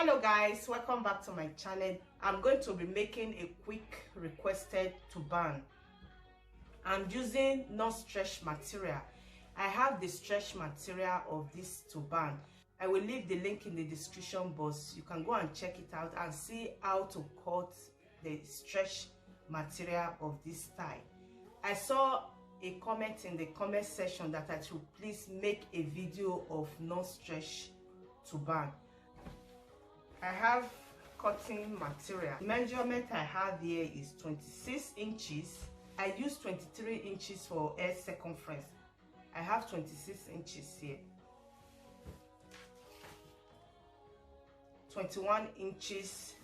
Hello guys, welcome back to my channel. I'm going to be making a quick requested turban. I'm using non-stretch material. I have the stretch material of this turban. I will leave the link in the description box. You can go and check it out and see how to cut the stretch material of this style. I saw a comment in the comment section that I should please make a video of non-stretch turban. I have cutting material. The measurement I have here is 26 inches. I use 23 inches for hair circumference. I have 26 inches here. 21 inches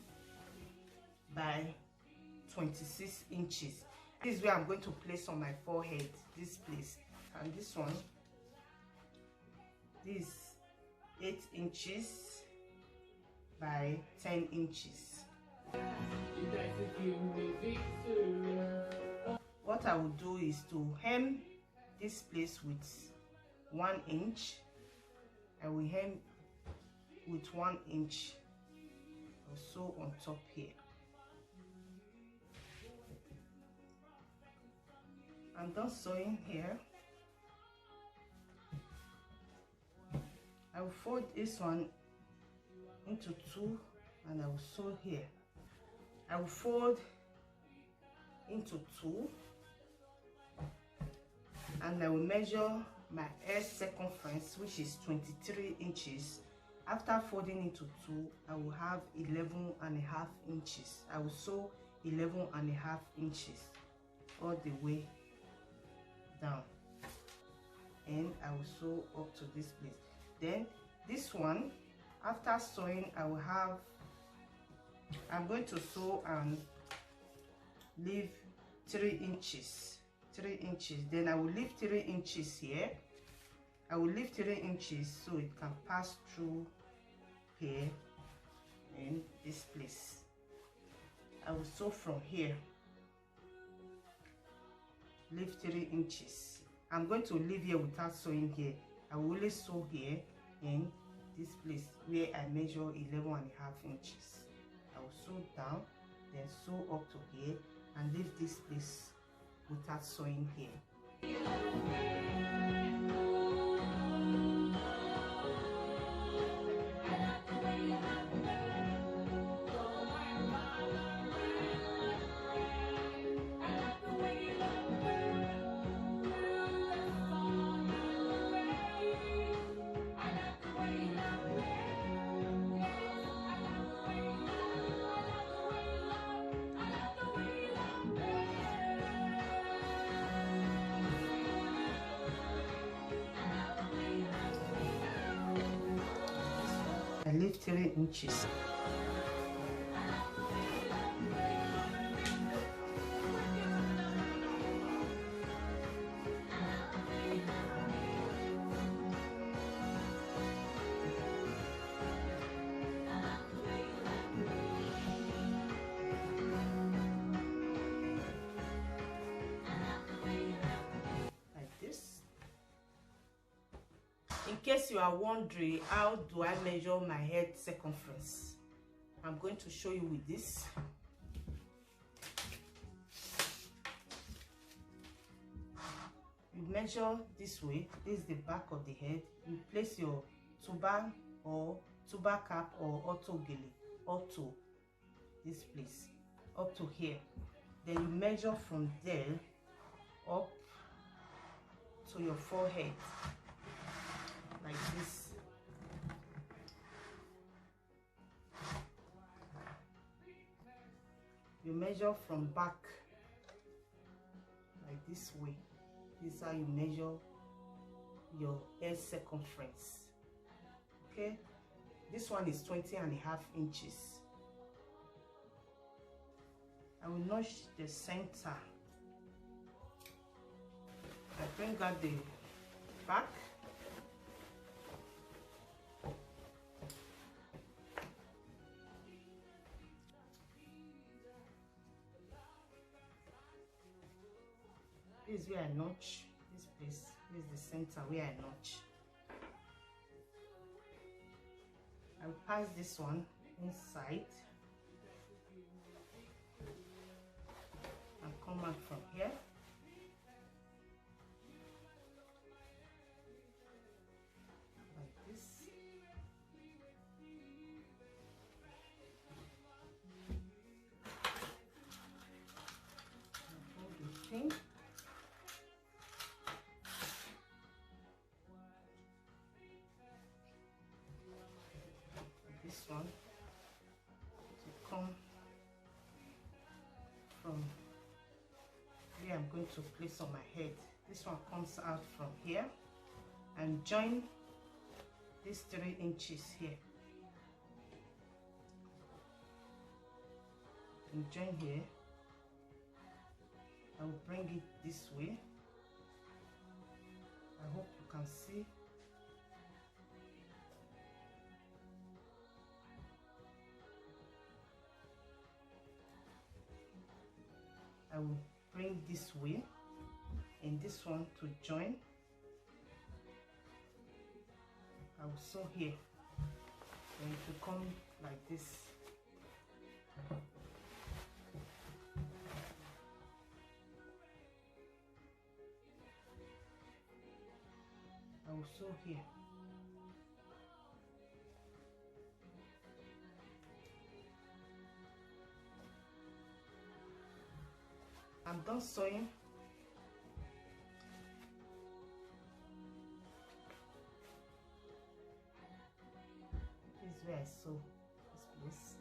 by 26 inches. This is where I'm going to place on my forehead, this place. And this one, this 8 inches by 10 inches. What I will do is to hem this place with 1 inch. I will hem with 1 inch or so on top here. I'm done sewing here. I will fold this one into 2 and I will sew here. I will fold into 2 and I will measure my hair circumference, which is 23 inches. After folding into 2, I will have 11.5 inches. I will sew 11.5 inches all the way down, and I will sew up to this place. Then this one, after sewing, I'm going to sew and leave 3 inches. Then I will leave 3 inches here. I will leave 3 inches so it can pass through here in this place. I will sew from here. Leave 3 inches. I'm going to leave here without sewing here. I will only sew here in this place where I measure 11.5 inches. I will sew down, then sew up to here and leave this place without sewing here. I leave 3 inches. Like this. In case you are wondering, how do I measure my head circumference? I'm going to show you with this. You measure this way. This is the back of the head. You place your turban or turban cap or auto gele up to this place, up to here. Then you measure from there up to your forehead, like this. You measure from back like this way. This is how you measure your hair circumference. Okay, this one is 20.5 inches. I will notch the center. I bring out the back. This is where I notch. This place, this is the center where I notch. I will pass this one inside and come out from here. Like this. Hold the thing. This one to come from where I'm going to place on my head. This one comes out from here and join these 3 inches here and join here. I will bring it this way. I hope you can see. I will bring this way and this one to join. I will sew here and it will come like this. I will sew here. I'm done sewing. This is where I sew this place.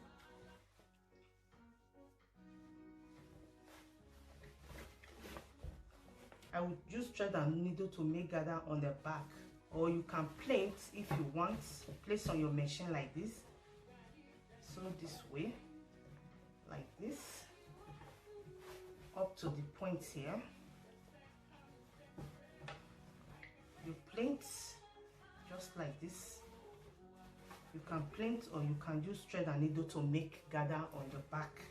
I would use thread and needle to make gather on the back, or you can plait if you want. Place on your machine like this. Sew this way, like this, up to the point here. You plait just like this. You can plait or you can use thread and needle to make gather on the back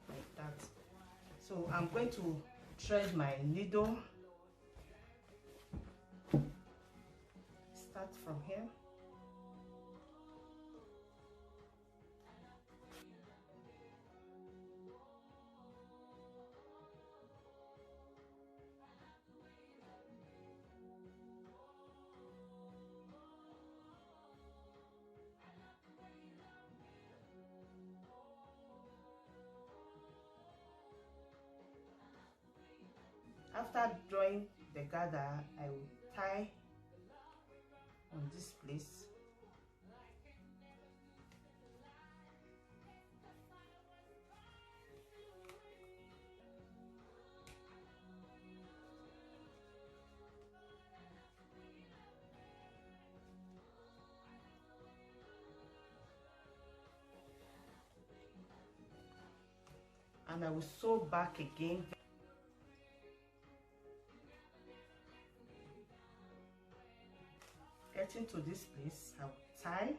like that. So I'm going to thread my needle. Start from here. After drawing the gather, I will tie on this place. And I will sew back again. Getting to this place, I will tie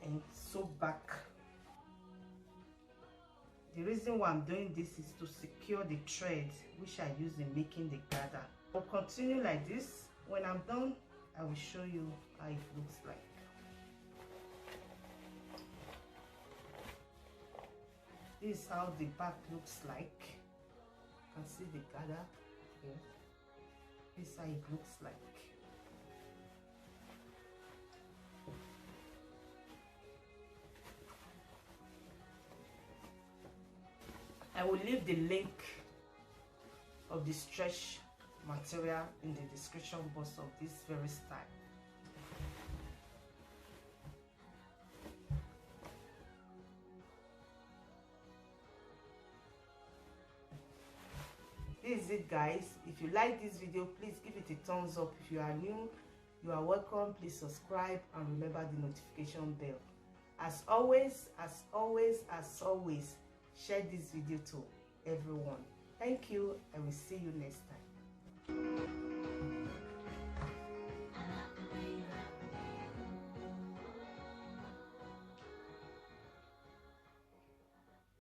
and sew back. The reason why I'm doing this is to secure the thread which I use in making the gather. I'll continue like this. When I'm done, I will show you how it looks like. This is how the back looks like. You can see the gather here. This is how it looks like. I will leave the link of the stretch material in the description box of this very style. This is it, guys. If you like this video, please give it a thumbs up. If you are new, you are welcome. Please subscribe and remember the notification bell. As always, share this video to everyone. Thank you. I will see you next time.